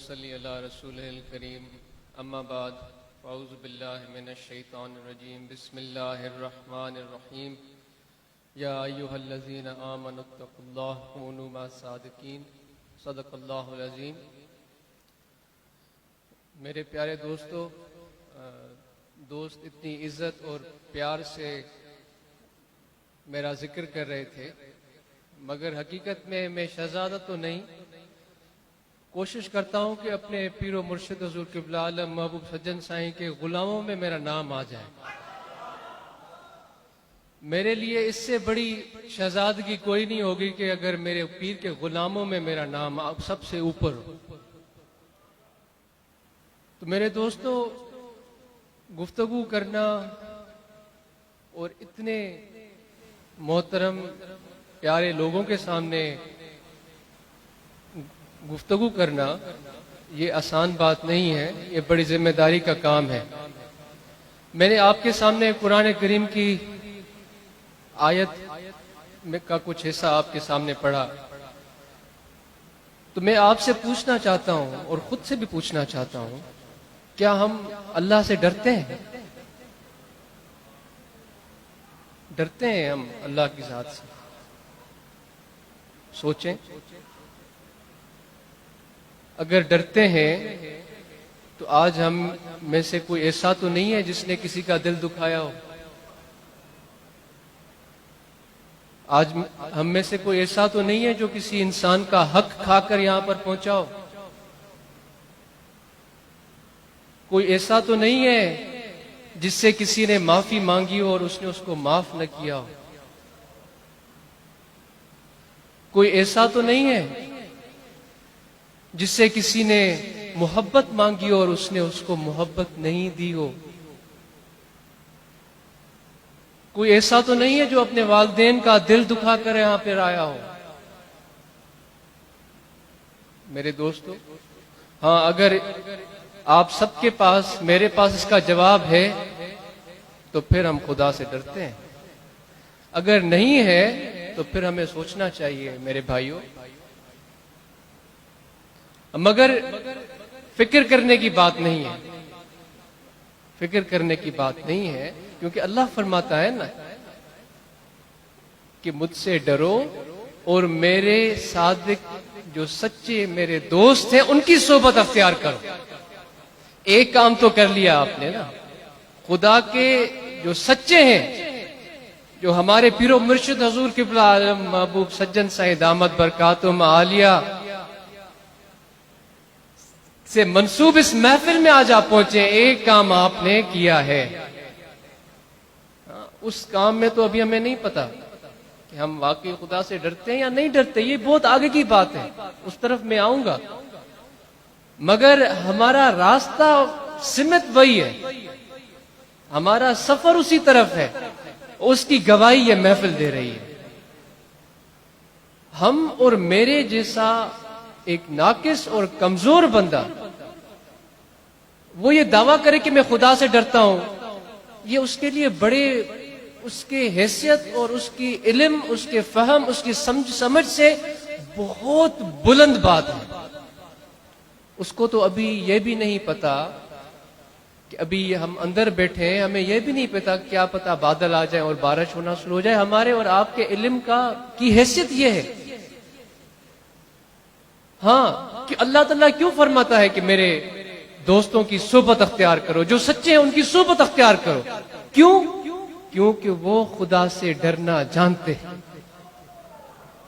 نصلی علی رسول الکریم اما بعد اعوذ باللہ من الشیطان الرجیم بسم اللہ الرحمن الرحیم یا ایہا الذین آمنوا اتقوا اللہ کونوا مع الصادقین صدق اللہ العظیم۔ میرے پیارے دوستو، دوست اتنی عزت اور پیار سے میرا ذکر کر رہے تھے، مگر حقیقت میں شہزادہ تو نہیں، کوشش کرتا ہوں کہ اپنے پیر و مرشد حضور قبلہ عالم محبوب سجن سائیں کے غلاموں میں میرا نام آ جائے۔ میرے لیے اس سے بڑی شہزادگی کوئی نہیں ہوگی کہ اگر میرے پیر کے غلاموں میں میرا نام سب سے اوپر ہو۔ تو میرے دوستو، گفتگو کرنا اور اتنے محترم پیارے لوگوں کے سامنے گفتگو کرنا یہ آسان بات نہیں ہے، یہ بڑی ذمہ داری کا کام ہے۔ میں نے آپ کے سامنے قرآن کریم کی آیت میں کا کچھ حصہ آپ کے سامنے پڑھا، تو میں آپ سے پوچھنا چاہتا ہوں اور خود سے بھی پوچھنا چاہتا ہوں، کیا ہم اللہ سے ڈرتے ہیں؟ ڈرتے ہیں ہم اللہ کی ذات سے؟ سوچیں، اگر ڈرتے ہیں تو آج ہم میں سے کوئی ایسا تو نہیں ہے جس نے کسی کا دل دکھایا ہو؟ آج ہم میں سے کوئی ایسا تو نہیں ہے جو کسی انسان کا حق کھا کر یہاں پر پہنچا ہو؟ کوئی ایسا تو نہیں ہے جس سے کسی نے معافی مانگی ہو اور اس نے اس کو معاف نہ کیا ہو؟ کوئی ایسا تو نہیں ہے جس سے کسی نے محبت مانگی ہو اور اس نے اس کو محبت نہیں دی ہو؟ کوئی ایسا تو نہیں ہے جو اپنے والدین کا دل دکھا کر یہاں پہ آیا ہو؟ میرے دوستو، ہاں، اگر آپ سب کے پاس، میرے پاس اس کا جواب ہے تو پھر ہم خدا سے ڈرتے ہیں۔ اگر نہیں ہے تو پھر ہمیں سوچنا چاہیے میرے بھائیوں۔ مگر فکر کرنے کی بات نہیں ہے، فکر کرنے کی بات نہیں ہے، کیونکہ اللہ فرماتا ہے نا کہ مجھ سے ڈرو اور میرے صادق جو سچے میرے دوست ہیں ان کی صحبت اختیار کرو۔ ایک کام تو کر لیا آپ نے نا، خدا کے جو سچے ہیں، جو ہمارے پیر و مرشد حضور قبلہ عالم محبوب سجن سائیں دامت برکاتہم عالیہ سے منسوب اس محفل میں آج آپ پہنچے، ایک کام آپ نے کیا ہے۔ اس کام میں تو ابھی ہمیں نہیں پتا کہ ہم واقعی خدا سے ڈرتے ہیں یا نہیں ڈرتے، یہ بہت آگے کی بات ہے، اس طرف میں آؤں گا، مگر ہمارا راستہ سمت وہی ہے، ہمارا سفر اسی طرف ہے، اس کی گواہی یہ محفل دے رہی ہے۔ ہم اور میرے جیسا ایک ناقص اور کمزور بندہ وہ یہ دعویٰ کرے کہ میں خدا سے ڈرتا ہوں، یہ اس کے لیے بڑے، اس کے حیثیت اور اس کی علم، اس کے فہم، اس کی سمجھ سے بہت بلند بات ہے۔ اس کو تو ابھی یہ بھی نہیں پتا کہ ابھی ہم اندر بیٹھے ہیں، ہمیں یہ بھی نہیں پتا کیا پتا بادل آ جائے اور بارش ہونا شروع ہو جائے۔ ہمارے اور آپ کے علم کی حیثیت یہ ہے، ہاں، کہ اللہ تعالیٰ کیوں فرماتا ہے کہ میرے دوستوں کی صحبت اختیار کرو، جو سچے ہیں ان کی صحبت اختیار کرو؟ کیوں؟ کیونکہ وہ خدا سے ڈرنا جانتے ہیں،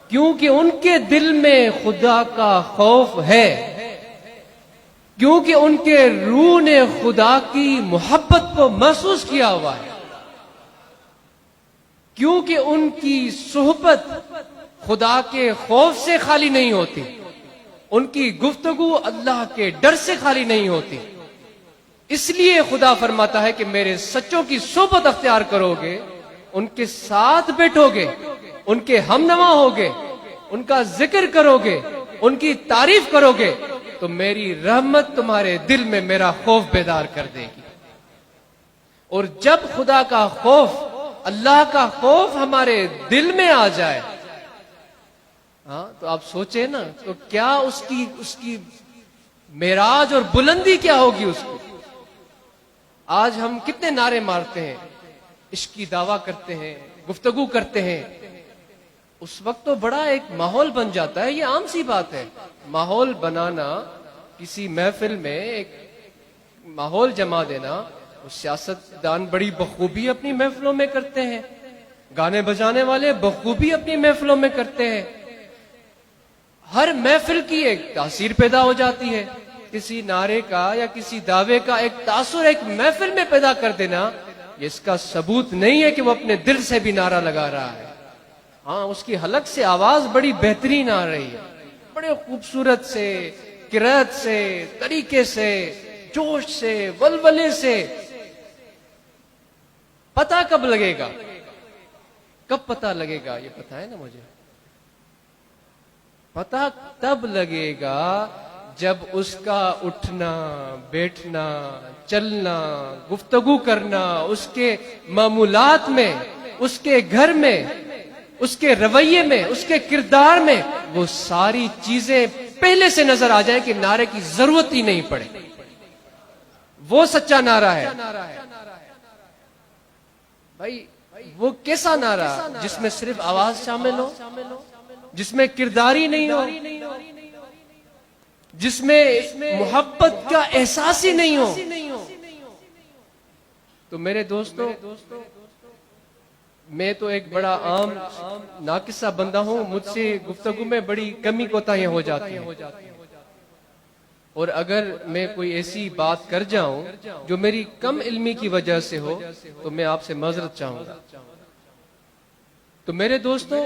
کیونکہ ان کے دل میں خدا کا خوف ہے، کیونکہ ان کے روح نے خدا کی محبت کو محسوس کیا ہوا ہے، کیونکہ ان کی صحبت خدا کے خوف سے خالی نہیں ہوتی، ان کی گفتگو اللہ کے ڈر سے خالی نہیں ہوتی۔ اس لیے خدا فرماتا ہے کہ میرے سچوں کی صحبت اختیار کرو گے، ان کے ساتھ بیٹھو گے، ان کے ہمنوا ہوگے، ان کا ذکر کرو گے، ان کی تعریف کرو گے، تو میری رحمت تمہارے دل میں میرا خوف بیدار کر دے گی۔ اور جب خدا کا خوف، اللہ کا خوف ہمارے دل میں آ جائے، ہاں، تو آپ سوچیں نا، تو کیا اس کی معراج اور بلندی کیا ہوگی اس کی. آج ہم کتنے نعرے مارتے ہیں, عشق کی دعویٰ کرتے ہیں, گفتگو کرتے ہیں. اس وقت تو بڑا ایک ماحول بن جاتا ہے. یہ عام سی بات ہے. ماحول بنانا, کسی محفل میں ایک ماحول جما دینا, وہ سیاستدان بڑی بخوبی اپنی محفلوں میں کرتے ہیں, گانے بجانے والے بخوبی اپنی محفلوں میں کرتے ہیں. ہر محفل کی ایک تاثیر پیدا ہو جاتی ہے. کسی نعرے کا یا کسی دعوے کا ایک تاثر ایک محفل میں پیدا کر دینا, یہ اس کا ثبوت نہیں ہے کہ وہ اپنے دل سے بھی نعرہ لگا رہا ہے. ہاں, اس کی حلق سے آواز بڑی بہترین آ رہی ہے, بڑے خوبصورت سے, قرأت سے, طریقے سے, جوش سے, ولولے سے. پتہ کب لگے گا؟ کب پتہ لگے گا یہ پتہ ہے نا مجھے. پتہ تب لگے گا جب اس کا اٹھنا, بیٹھنا, چلنا, گفتگو کرنا, اس کے معمولات میں, اس کے گھر میں, اس کے رویے میں, اس کے کردار میں وہ ساری چیزیں پہلے سے نظر آ جائیں کہ نعرے کی ضرورت ہی نہیں پڑے. وہ سچا نعرہ ہے بھائی. وہ کیسا نعرہ جس میں صرف آواز شامل ہو, جس میں کردار ہی نہیں ہو, جس میں محبت کا احساس ہی نہیں ہو. تو میرے دوستو, میں تو ایک بڑا عام ناقصہ بندہ ہوں. مجھ سے گفتگو میں بڑی کمی کوتاہیاں ہو جاتی ہیں, اور اگر میں کوئی ایسی بات کر جاؤں جو میری کم علمی کی وجہ سے ہو تو میں آپ سے معذرت چاہوں گا. تو میرے دوستو,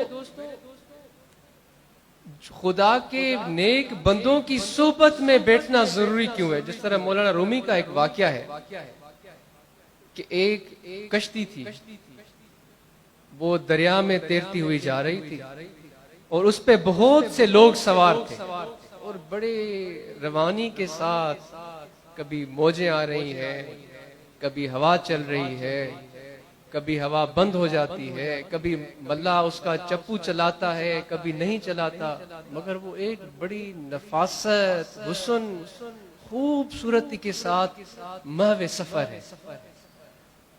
خدا کے نیک بندوں کی صحبت میں بیٹھنا ضروری کیوں ہے؟ جس طرح مولانا رومی کا ایک واقعہ ہے کہ ایک کشتی تھی, وہ دریا میں تیرتی ہوئی جا رہی تھی, اور اس پہ بہت سے لوگ سوار تھے, اور بڑے روانی کے ساتھ. کبھی موجیں آ رہی ہیں, کبھی ہوا چل رہی ہے, کبھی ہوا بند ہو جاتی ہے, کبھی ملا اس کا چپو چلاتا ہے, کبھی نہیں چلاتا. مگر وہ ایک بڑی نفاست, حسن, خوبصورتی کے ساتھ محو سفر ہے.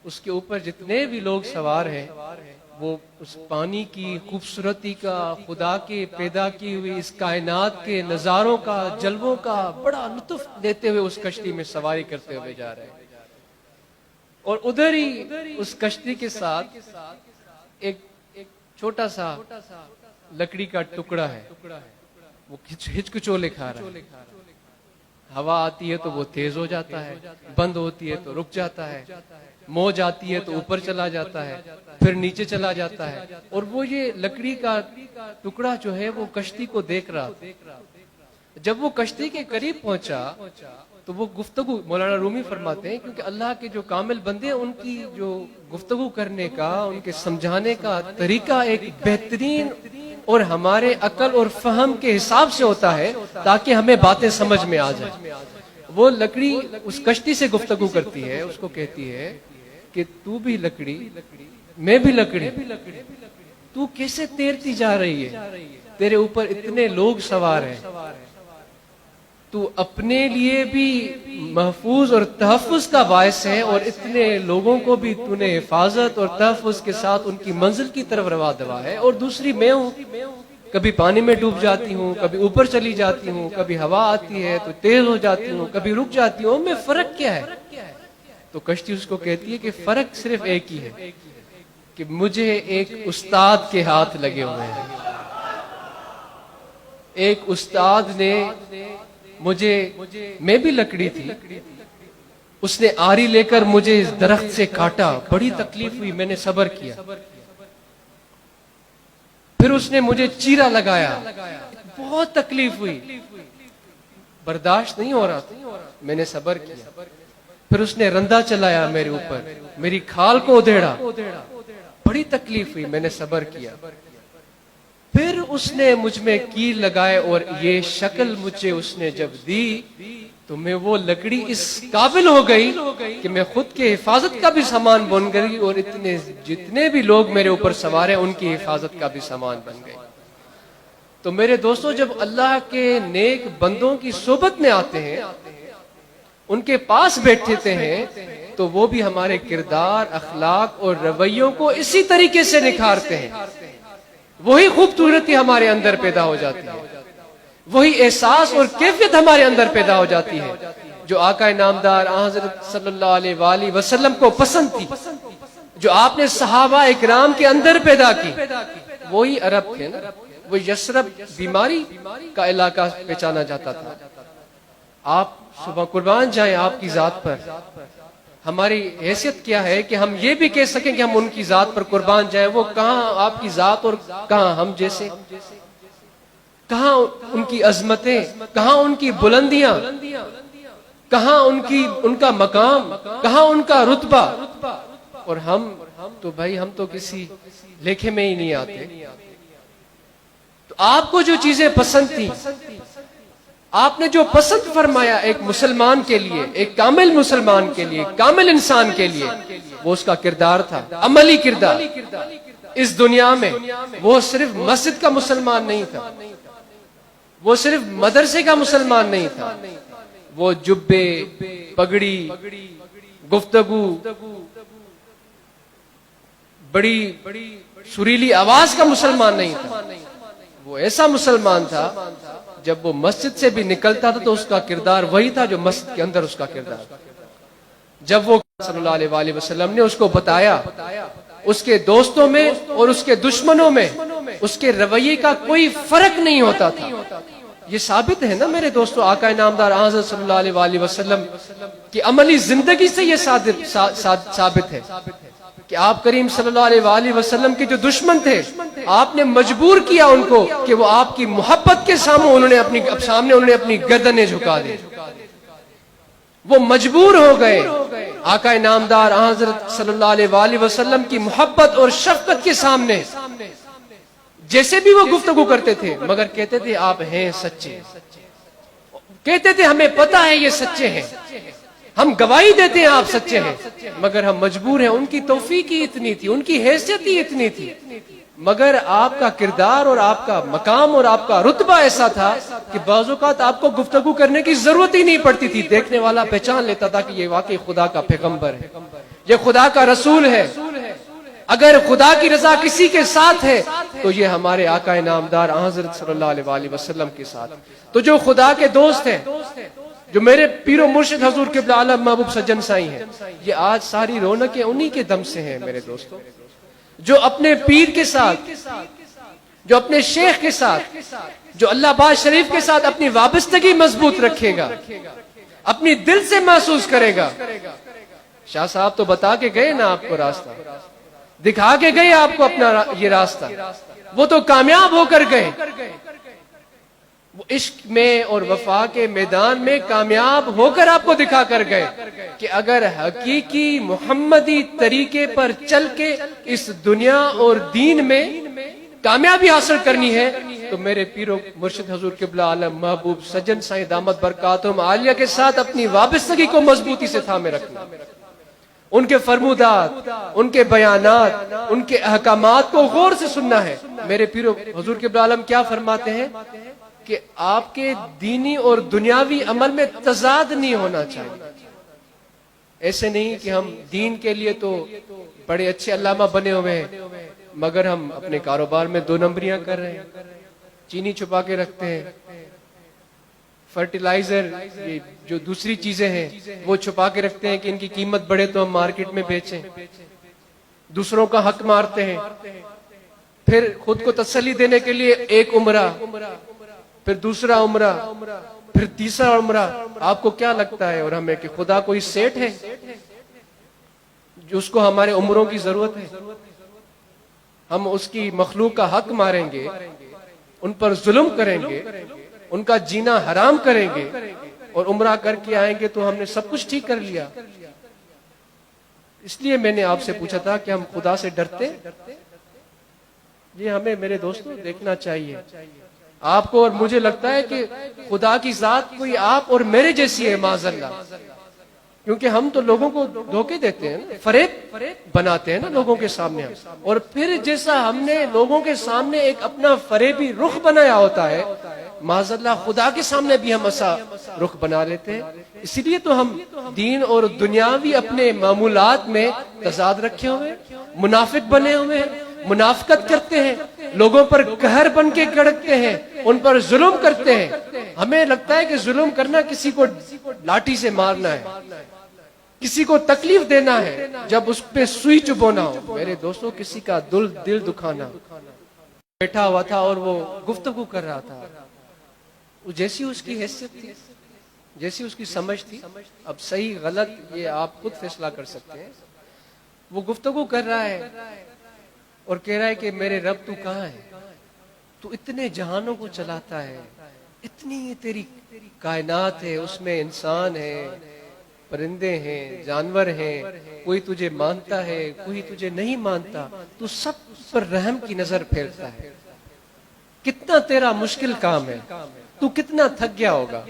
اس کے اوپر جتنے بھی لوگ سوار ہیں وہ اس پانی کی خوبصورتی کا, خدا کے پیدا کی ہوئی اس کائنات کے نظاروں کا, جلووں کا بڑا لطف لیتے ہوئے اس کشتی میں سواری کرتے ہوئے جا رہے ہیں. اور ادھر ہی اس کشتی کے ساتھ ایک چھوٹا سا لکڑی کا ٹکڑا ہے, وہ ہچکچولے کھا رہا ہے. ہوا آتی ہے تو وہ تیز ہو جاتا ہے, بند ہوتی ہے تو رک جاتا ہے, موج آتی ہے تو اوپر چلا جاتا ہے, پھر نیچے چلا جاتا ہے. اور وہ یہ لکڑی کا ٹکڑا جو ہے وہ کشتی کو دیکھ رہا تھا. جب وہ کشتی کے قریب پہنچا تو وہ گفتگو, مولانا رومی فرماتے ہیں کیونکہ اللہ کے جو کامل بندے ہیں ان کی جو گفتگو کرنے کا, ان کے سمجھانے کا طریقہ ایک بہترین اور ہمارے عقل اور فہم کے حساب سے ہوتا ہے تاکہ ہمیں باتیں سمجھ میں آ جائیں. وہ لکڑی اس کشتی سے گفتگو کرتی ہے, اس کو کہتی ہے کہ تو بھی لکڑی, میں بھی لکڑی, تو کیسے تیرتی جا رہی ہے؟ تیرے اوپر اتنے لوگ سوار ہیں, تو اپنے لیے بھی محفوظ اور تحفظ کا باعث ہے, اور اتنے لوگوں کو بھی تو نے حفاظت اور تحفظ کے ساتھ ان کی منزل کی طرف روا دوا ہے. اور دوسری میں ہوں, کبھی پانی میں ڈوب جاتی ہوں, کبھی اوپر چلی جاتی ہوں, کبھی ہوا آتی ہے تو تیز ہو جاتی ہوں, کبھی رک جاتی ہوں. میں فرق کیا ہے؟ تو کشتی اس کو کہتی ہے کہ فرق صرف ایک ہی ہے کہ مجھے ایک استاد کے ہاتھ لگے ہوئے ہیں. ایک استاد نے مجھے, میں بھی لکڑی تھی, اس نے آری لے کر مجھے اس درخت سے کاٹا, بڑی تکلیف ہوئی, میں نے صبر کیا. پھر اس نے مجھے چیرا لگایا, بہت تکلیف ہوئی, برداشت نہیں ہو رہا تھا, میں نے صبر کیا. پھر اس نے رندا چلایا میرے اوپر, میری کھال کو ادھیڑا, بڑی تکلیف ہوئی, میں نے صبر کیا. پھر اس نے مجھ میں کیل لگائے, اور یہ شکل مجھے اس نے جب دی تو میں وہ لکڑی اس قابل ہو گئی کہ میں خود کے حفاظت کا بھی سامان بن گئی, اور اتنے جتنے بھی لوگ میرے اوپر سوار ہیں ان کی حفاظت کا بھی سامان بن گئی. تو میرے دوستو جب اللہ کے نیک بندوں کی صحبت میں آتے ہیں، ان کے پاس بیٹھتے ہیں، تو وہ بھی ہمارے کردار، اخلاق اور رویوں کو اسی طریقے سے نکھارتے ہیں. وہی خوبصورتی ہمارے اندر پیدا ہو جاتی ہے، وہی احساس اور کیفیت ہمارے اندر پیدا ہو جاتی ہے جو آقا نامدار حضرت صلی اللہ علیہ وآلہ وسلم کو پسند تھی، جو آپ نے صحابہ اکرام کے اندر پیدا کی. وہی عرب تھے نا، وہ یثرب بیماری کا علاقہ پہچانا جاتا تھا. آپ صبح قربان جائیں آپ کی ذات پر. ہماری حیثیت کیا ہے کہ ہم یہ بھی کہہ سکیں کہ ہم ان کی ذات پر قربان جائیں. وہ کہاں آپ کی ذات اور کہاں ہم جیسے، کہاں ان کی عظمتیں، کہاں ان کی بلندیاں، کہاں ان کا مقام، کہاں ان کا رتبہ. اور ہم تو بھائی ہم تو کسی لیکھے میں ہی نہیں آتے. تو آپ کو جو چیزیں پسند تھیں، آپ نے جو پسند فرمایا ایک مسلمان کے لیے، ایک کامل مسلمان کے لیے، کامل انسان کے لیے، وہ اس کا کردار تھا، عملی کردار. اس دنیا میں وہ صرف مسجد کا مسلمان نہیں تھا، وہ صرف مدرسے کا مسلمان نہیں تھا، وہ جبے، پگڑی، گفتگو، بڑی سریلی آواز کا مسلمان نہیں تھا. وہ ایسا مسلمان تھا جب وہ مسجد سے بھی نکلتا تھا تو اس کا کردار وہی تھا جو مسجد کے اندر اس کا کردار تھا. جب وہ صلی اللہ علیہ وآلہ وسلم نے اس کو بتایا، اس کے دوستوں میں اور اس کے دشمنوں میں اس کے رویے کا کوئی فرق نہیں ہوتا تھا. یہ ثابت ہے نا میرے دوستو، آقا نامدار حضرت صلی اللہ علیہ وآلہ وسلم کی عملی زندگی سے یہ ثابت ہے کہ آپ کریم صلی اللہ علیہ وآلہ وسلم کے جو دشمن تھے، آپ نے مجبور کیا ان کو کہ وہ آپ کی محبت کے سامنے انہوں نے اپنی گردنیں جھکا دی. وہ مجبور ہو گئے آقا نامدار حضرت صلی اللہ علیہ وآلہ وسلم کی محبت اور شفقت کے سامنے. جیسے بھی وہ گفتگو کرتے تھے مگر کہتے تھے آپ ہیں سچے، کہتے تھے ہمیں پتا ہے یہ سچے ہیں، ہم گواہی دیتے ہیں آپ سچے ہیں، مگر ہم مجبور ہیں. ان کی توفیق ہی اتنی تھی، ان کی حیثیت ہی اتنی تھی، مگر آپ کا کردار اور آپ کا مقام اور آپ کا رتبہ ایسا تھا کہ بعض اوقات آپ کو گفتگو کرنے کی ضرورت ہی نہیں پڑتی تھی. دیکھنے والا پہچان لیتا تھا کہ یہ واقعی خدا کا پیغمبر ہے، یہ خدا کا رسول ہے. اگر خدا کی رضا کسی کے ساتھ ہے تو یہ ہمارے آقا نامدار حضرت صلی اللہ علیہ وآلہ وسلم کے ساتھ. تو جو خدا کے دوست ہیں، جو میرے پیر و مرشد حضور قبلہ عالم محبوب سجن سائی ہیں، یہ آج ساری رونقیں انہی کے دم سے ہیں میرے دوستو. جو اپنے پیر کے ساتھ، جو اپنے شیخ کے ساتھ، جو اللہ باز شریف کے ساتھ اپنی وابستگی مضبوط رکھے گا، اپنی دل سے محسوس کرے گا. شاہ صاحب تو بتا کے گئے نا آپ کو راستہ، دکھا کے گئے آپ کو اپنا یہ راستہ. وہ تو کامیاب ہو کر گئے، وہ عشق میں اور وفا کے میدان میں کامیاب ہو کر آپ کو دکھا کر گئے کہ اگر حقیقی محمدی طریقے پر چل کے اس دنیا اور دین میں کامیابی حاصل کرنی ہے تو میرے پیر و مرشد حضور قبلہ عالم محبوب سجن سائیں دامت برکاتہم عالیہ کے ساتھ اپنی وابستگی کو مضبوطی سے تھامے رکھنا. ان کے فرمودات، ان کے بیانات، ان کے احکامات کو غور سے سننا ہے. میرے پیر و حضور قبلہ عالم کیا فرماتے ہیں کہ آپ کے دینی اور دنیاوی عمل میں تضاد نہیں ہونا چاہیے. ایسے نہیں کہ ہم دین کے لیے تو بڑے اچھے علامہ بنے ہوئے ہیں مگر ہم اپنے کاروبار میں 2 نمبریاں کر رہے ہیں، چینی چھپا کے رکھتے ہیں، فرٹیلائزر جو دوسری چیزیں ہیں وہ چھپا کے رکھتے ہیں کہ ان کی قیمت بڑھے تو ہم مارکیٹ میں بیچیں، دوسروں کا حق مارتے ہیں. پھر خود کو تسلی دینے کے لیے ایک عمرہ، پھر دوسرا عمرہ، پھر تیسرا عمرہ. آپ کو کیا لگتا ہے اور ہمیں کہ خدا کوئی سیٹ ہے جو اس کو ہمارے عمروں کی ضرورت ہے؟ ہم اس کی مخلوق کا حق ماریں گے، ان پر ظلم کریں گے، ان کا جینا حرام کریں گے اور عمرہ کر کے آئیں گے تو ہم نے سب کچھ ٹھیک کر لیا. اس لیے میں نے آپ سے پوچھا تھا کہ ہم خدا سے ڈرتے؟ یہ ہمیں میرے دوستوں دیکھنا چاہیے. آپ کو اور مجھے لگتا ہے کہ خدا کی ذات کوئی آپ اور میرے جیسی ہے معاذ اللہ. کیونکہ ہم تو لوگوں کو دھوکے دیتے ہیں نا، فریب بناتے ہیں نا لوگوں کے سامنے ہم، اور پھر جیسا ہم نے لوگوں کے سامنے ایک اپنا فریبی رخ بنایا ہوتا ہے، معاذ اللہ خدا کے سامنے بھی ہم ایسا رخ بنا لیتے ہیں۔ اسی لیے تو ہم دین اور دنیاوی اپنے معمولات میں تضاد رکھے ہوئے ہیں، منافق بنے ہوئے ہیں، منافقت کرتے ہیں، لوگوں پر قہر بن کے کڑکتے ہیں، ان پر ظلم کرتے ہیں۔ ہمیں لگتا ہے کہ ظلم کرنا کسی کو لاٹھی سے مارنا ہے، کسی کو تکلیف دینا ہے، جب اس پہ سوئی چبونا ہو۔ میرے دوستوں، کسی کا دل دکھانا، بیٹھا ہوا تھا اور وہ گفتگو کر رہا تھا، وہ جیسی اس کی حیثیت تھی، جیسی اس کی سمجھ تھی، اب صحیح غلط یہ آپ خود فیصلہ کر سکتے ہیں، وہ گفتگو کر رہا ہے اور کہہ رہا ہے کہ میرے رب تو کہاں ہے، تو اتنے جہانوں کو چلاتا ہے، اتنی تیری کائنات ہے، اس میں انسان ہے، پرندے ہیں، جانور ہیں، کوئی تجھے مانتا ہے، کوئی تجھے نہیں مانتا، تو سب پر رحم کی نظر پھیرتا ہے، کتنا تیرا مشکل کام ہے، تو کتنا تھک گیا ہوگا۔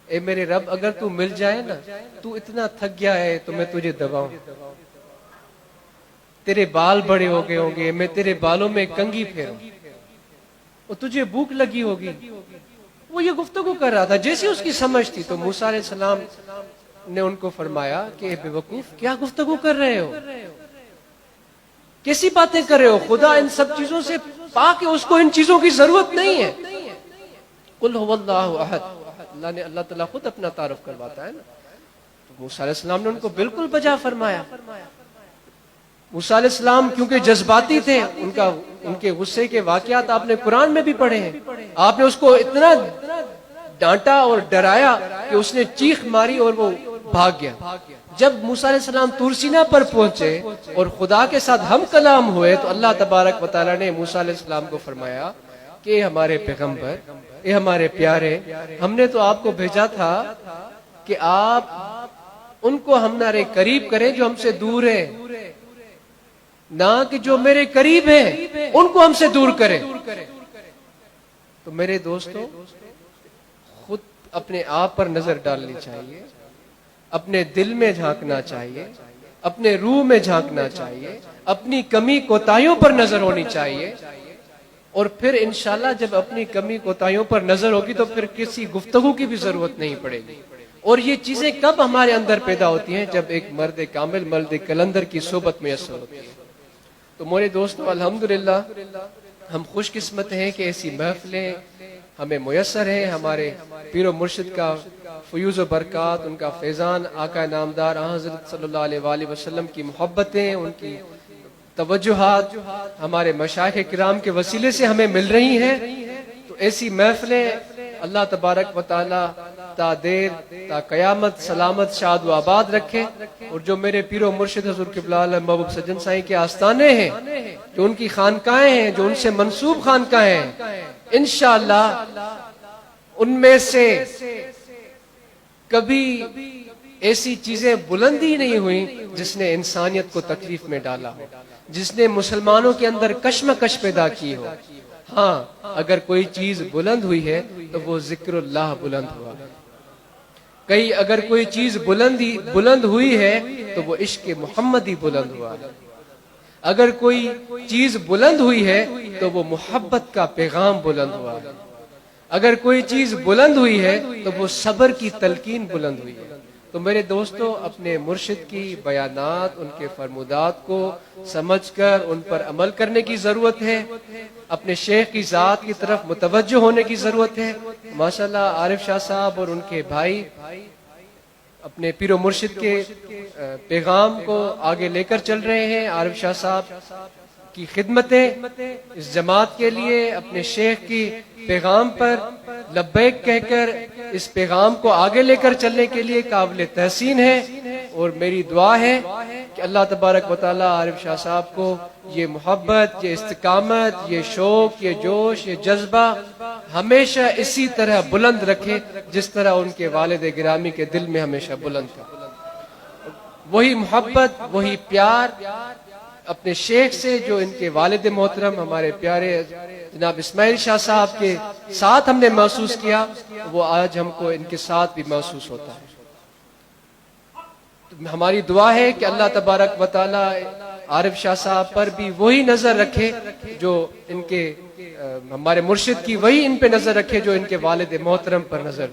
اے میرے رب، اگر تو مل جائے نا، تو اتنا تھک گیا ہے تو میں تجھے دباؤں، تیرے بال بڑے ہو گئے ہوں گے، میں تیرے بالوں میں کنگھی پھیروں، اور تجھے بھوک لگی ہوگی۔ وہ یہ گفتگو کر رہا تھا جیسی اس کی سمجھ تھی، تو موسیٰ علیہ السلام نے ان کو فرمایا کہ بے وقوف، کیا گفتگو کر رہے ہو، کیسی باتیں کر رہے ہو، خدا ان سب چیزوں سے پاک ہے، اس کو ان چیزوں کی ضرورت نہیں ہے۔ قل هو اللہ احد، اللہ تعالیٰ خود اپنا تعارف کرواتا ہے نا۔ تو موسیٰ علیہ السلام نے ان کو بالکل بجا فرمایا۔ موسیٰ علیہ السلام کیونکہ جذباتی تھے، ان کے غصے کے واقعات آپ نے قرآن میں بھی پڑھے ہیں، آپ نے اس کو اتنا ڈانٹا اور ڈرایا کہ اس نے چیخ ماری اور وہ بھاگ گیا۔ جب موسیٰ علیہ السلام طور سینا پر پہنچے اور خدا کے ساتھ ہم کلام ہوئے، تو اللہ تبارک و تعالیٰ نے موسیٰ علیہ السلام کو فرمایا کہ اے ہمارے پیغمبر، اے ہمارے پیارے، ہم نے تو آپ کو بھیجا تھا کہ آپ ان کو ہمارے قریب کریں جو ہم سے دور ہیں، نہ کہ جو میرے قریب ہیں ان کو ہم سے دور کریں۔ تو میرے دوستو، خود اپنے آپ پر نظر ڈالنی چاہیے، اپنے دل میں جھانکنا چاہیے، اپنے روح میں جھانکنا چاہیے، اپنی کمی کوتاہیوں پر نظر ہونی چاہیے، اور پھر انشاءاللہ جب اپنی کمی کوتاہیوں پر نظر ہوگی تو پھر کسی گفتگو کی بھی ضرورت نہیں پڑے گی۔ اور یہ چیزیں کب ہمارے اندر پیدا ہوتی ہیں؟ جب ایک مرد کامل، مرد کلندر کی صحبت میسر ہوتی ہے۔ تو میرے دوستو، الحمدللہ ہم خوش قسمت ہیں کہ ایسی محفلیں ہمیں میسر ہیں، ہمارے پیر و مرشد کا فیوز و برکات، ان کا فیضان، آقا نامدار حضرت صلی اللہ علیہ وآلہ وسلم کی محبتیں، ان کی توجہات ہمارے مشائخ کرام کے وسیلے سے ہمیں مل رہی ہیں۔ تو ایسی محفلیں اللہ تبارک و تعالی تا دیر تا قیامت سلامت شاد و آباد رکھے، اور جو میرے پیر و مرشد حضور قبلہ عالم محبوب سجن سائیں کے آستانے ہیں، جو ان کی خانقاہیں ہیں، جو ان سے منسوب خانقاہیں ہیں، انشاءاللہ ان میں سے کبھی ایسی چیزیں بلندی نہیں ہوئی جس نے انسانیت کو تکلیف میں ڈالا ہو، جس نے مسلمانوں کے اندر کشمکش پیدا کی ہو۔ ہاں، اگر کوئی چیز بلند ہوئی ہے تو وہ ذکر اللہ بلند ہوا، کئی اگر کوئی چیز بلند ہوئی ہے تو وہ عشق محمدی بلند ہوا، اگر کوئی چیز بلند ہوئی ہے تو وہ محبت کا پیغام بلند ہوا، اگر کوئی چیز بلند ہوئی ہے تو وہ صبر کی تلقین بلند ہوئی ہے۔ تو میرے دوستو، اپنے مرشد کی بیانات، ان کے فرمودات کو سمجھ کر ان پر عمل کرنے کی ضرورت ہے، اپنے شیخ کی ذات کی طرف متوجہ ہونے کی ضرورت ہے۔ ماشاءاللہ عارف شاہ صاحب اور ان کے بھائی اپنے پیر و مرشد کے پیغام کو آگے لے کر چل رہے ہیں۔ عارف شاہ صاحب کی خدمتیں اس جماعت کے لیے اپنے شیخ کی پیغام پر لبیک کہہ کر اس پیغام کو آگے لے کر چلنے کے لیے قابل تحسین ہے، اور میری دعا ہے کہ اللہ تبارک و تعالی عارف شاہ صاحب کو یہ محبت، یہ استقامت، یہ شوق، یہ جوش، یہ جذبہ ہمیشہ اسی طرح بلند رکھے جس طرح ان کے والد گرامی کے دل میں ہمیشہ بلند تھا۔ وہی محبت، وہی پیار اپنے شیخ سے جو ان کے والد محترم ہمارے پیارے جناب اسماعیل شاہ صاحب کے ساتھ ہم نے محسوس کیا، وہ آج ہم کو ان کے ساتھ بھی محسوس ہوتا ہے۔ ہماری دعا ہے کہ اللہ تبارک و تعالی عارف شاہ صاحب پر بھی وہی نظر رکھے جو ان کے ہمارے مرشد کی وہی ان پہ نظر رکھے جو ان کے والد محترم پر نظر،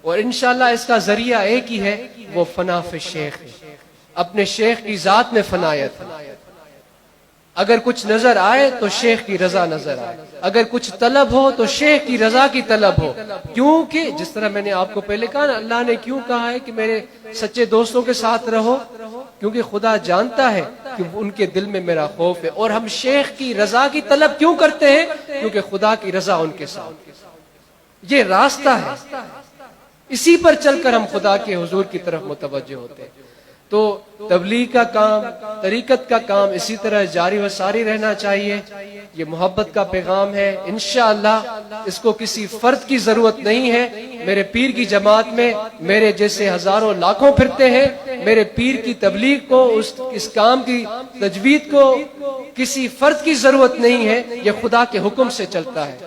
اور انشاءاللہ اس کا ذریعہ ایک ہی ہے، وہ فنا فی شیخ ہے، اپنے شیخ کی ذات میں فنایت ہے۔ اگر کچھ نظر آئے تو شیخ کی رضا نظر آئے، اگر کچھ طلب ہو تو شیخ کی رضا کی طلب ہو، کیونکہ جس طرح میں نے آپ کو پہلے کہا نا، اللہ نے کیوں کہا ہے کہ میرے سچے دوستوں کے ساتھ رہو؟ کیونکہ خدا جانتا ہے کہ ان کے دل میں میرا خوف ہے۔ اور ہم شیخ کی رضا کی طلب کیوں کرتے ہیں؟ کیونکہ خدا کی رضا ان کے ساتھ، یہ راستہ ہے، اسی پر چل کر ہم خدا کے حضور کی طرف متوجہ ہوتے ہیں۔ تو تبلیغ کا کام، طریقت کا کام اسی طرح جاری و ساری رہنا چاہیے۔ یہ محبت کا پیغام ہے، انشاءاللہ اس کو کسی فرد کی ضرورت نہیں ہے۔ میرے پیر کی جماعت میں میرے جیسے ہزاروں لاکھوں پھرتے ہیں، میرے پیر کی تبلیغ کو، اس کام کی تجوید کو کسی فرد کی ضرورت نہیں ہے، یہ خدا کے حکم سے چلتا ہے،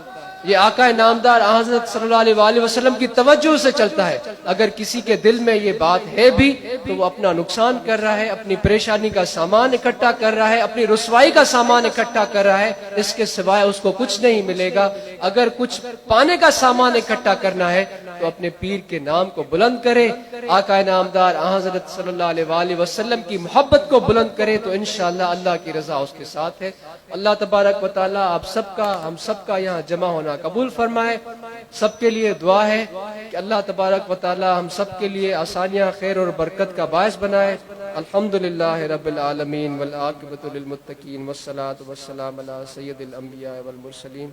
یہ آقا نامدار حضرت صلی اللہ علیہ وآلہ وسلم کی توجہ سے چلتا ہے۔ اگر کسی کے دل میں یہ بات ہے بھی تو وہ اپنا نقصان کر رہا ہے، اپنی پریشانی کا سامان اکٹھا کر رہا ہے، اپنی رسوائی کا سامان اکٹھا کر رہا ہے، اس کے سوائے اس کو کچھ نہیں ملے گا۔ اگر کچھ پانے کا سامان اکٹھا کرنا ہے تو اپنے پیر کے نام کو بلند کرے، آقا نامدار حضرت صلی اللہ علیہ وآلہ وسلم کی محبت کو بلند کرے، تو انشاءاللہ اللہ کی رضا اس کے ساتھ ہے۔ اللہ تبارک و تعالی آپ سب کا، ہم سب کا یہاں جمع ہونا قبول فرمائے۔ سب کے لیے دعا ہے کہ اللہ تبارک و تعالی ہم سب کے لیے آسانیاں، خیر اور برکت کا باعث بنائے۔ الحمدللہ رب العالمین والعاقبۃ للمتقین والصلاۃ والسلام علی سید الانبیاء والمرسلین۔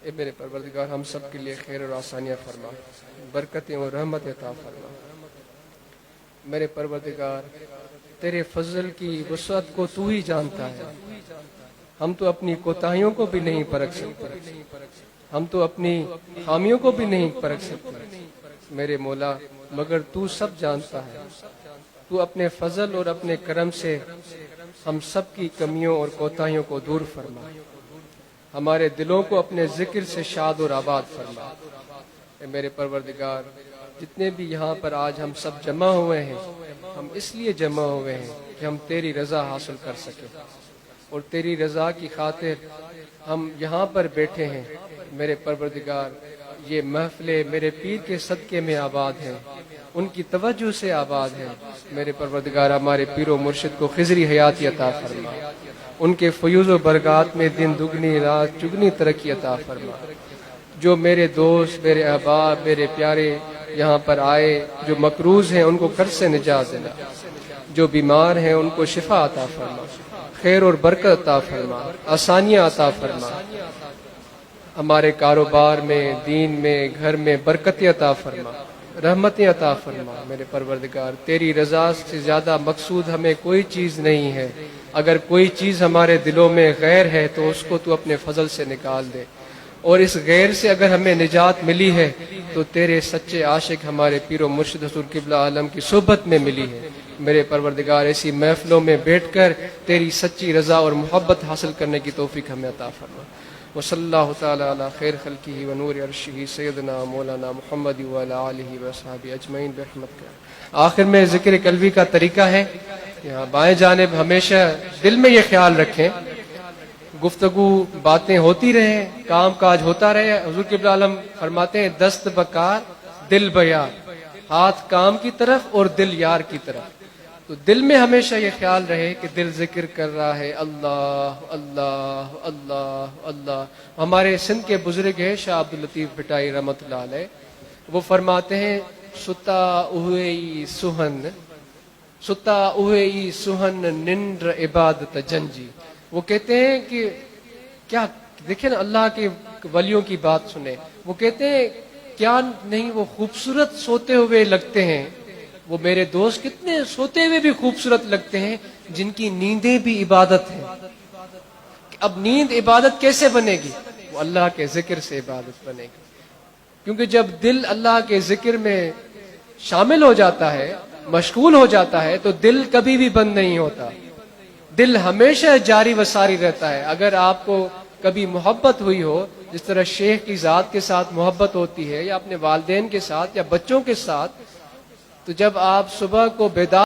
اے میرے پروردگار ہم سب کے لیے خیر اور آسانیاں فرما، برکتیں اور رحمت عطا فرما۔ میرے پروردگار تیرے فضل کی وسعت کو تو ہی جانتا ہے، ہم تو اپنی کوتاہیوں کو بھی نہیں پرکھ سکتے، ہم تو اپنی خامیوں کو بھی نہیں پرکھ سکتے میرے مولا، مگر تو سب جانتا ہے۔ تو اپنے فضل اور اپنے کرم سے ہم سب کی کمیوں اور کوتاہیوں کو دور فرما، ہمارے دلوں کو اپنے ذکر سے شاد اور آباد فرما۔ اے میرے پروردگار جتنے بھی یہاں پر آج ہم سب جمع ہوئے ہیں، ہم اس لیے جمع ہوئے ہیں کہ ہم تیری رضا حاصل کر سکیں، اور تیری رضا کی خاطر ہم یہاں پر بیٹھے ہیں۔ میرے پروردگار یہ محفلیں میرے پیر کے صدقے میں آباد ہیں، ان کی توجہ سے آباد ہے۔ میرے پروردگار ہمارے پیر و مرشد کو خضری حیاتی عطا فرما، ان کے فیوز و برکات میں دن دگنی رات چگنی ترقی عطا فرما۔ جو میرے دوست، میرے احباب، میرے پیارے یہاں پر آئے، جو مقروض ہیں ان کو قرض سے نجات دینا، جو بیمار ہیں ان کو شفا عطا فرما، خیر اور برکت عطا فرما، آسانیاں عطا فرما، ہمارے کاروبار میں، دین میں، گھر میں برکتیں عطا فرما، رحمتیں عطا فرما۔ میرے پروردگار تیری رضا سے زیادہ مقصود ہمیں کوئی چیز نہیں ہے، اگر کوئی چیز ہمارے دلوں میں غیر ہے تو اس کو تو اپنے فضل سے نکال دے، اور اس غیر سے اگر ہمیں نجات ملی ہے تو تیرے سچے عاشق ہمارے پیر و مرشد حضور قبلہ عالم کی صحبت میں ملی ہے۔ میرے پروردگار ایسی محفلوں میں بیٹھ کر تیری سچی رضا اور محبت حاصل کرنے کی توفیق ہمیں عطا فرما۔ وصلی اللہ تعالی علی خیر خلقہ ونور عرشہ سیدنا مولانا محمد وعلی آلہ وصحبہ اجمعین برحمتک۔ آخر میں ذکر قلبی کا طریقہ ہے، یہاں بائیں جانب ہمیشہ دل میں یہ خیال رکھیں، گفتگو باتیں ہوتی رہیں، کام کاج ہوتا رہے۔ حضور قبلہ عالم فرماتے ہیں دست بکار دل بیار، ہاتھ کام کی طرف اور دل یار کی طرف۔ تو دل میں ہمیشہ یہ خیال رہے کہ دل ذکر کر رہا ہے اللہ اللہ اللہ اللہ۔ ہمارے سندھ کے بزرگ ہیں شاہ عبداللطیف بھٹائی رحمۃ اللہ علیہ، وہ فرماتے ہیں ستا اوہی سہن، ستا اوہی سہن نندر عبادت جنجی۔ وہ کہتے ہیں کہ کیا دیکھیں نا، اللہ کے ولیوں کی بات سنیں، وہ کہتے ہیں کیا نہیں وہ خوبصورت سوتے ہوئے لگتے ہیں، وہ میرے دوست کتنے سوتے ہوئے بھی خوبصورت لگتے ہیں جن کی نیندیں بھی عبادت ہیں۔ اب نیند عبادت کیسے بنے گی؟ وہ اللہ کے ذکر سے عبادت بنے گی، کیونکہ جب دل اللہ کے ذکر میں شامل ہو جاتا ہے، مشغول ہو جاتا ہے، تو دل کبھی بھی بند نہیں ہوتا، دل ہمیشہ جاری و ساری رہتا ہے۔ اگر آپ کو کبھی محبت ہوئی ہو، جس طرح شیخ کی ذات کے ساتھ محبت ہوتی ہے، یا اپنے والدین کے ساتھ یا بچوں کے ساتھ، تو جب آپ صبح کو بیدار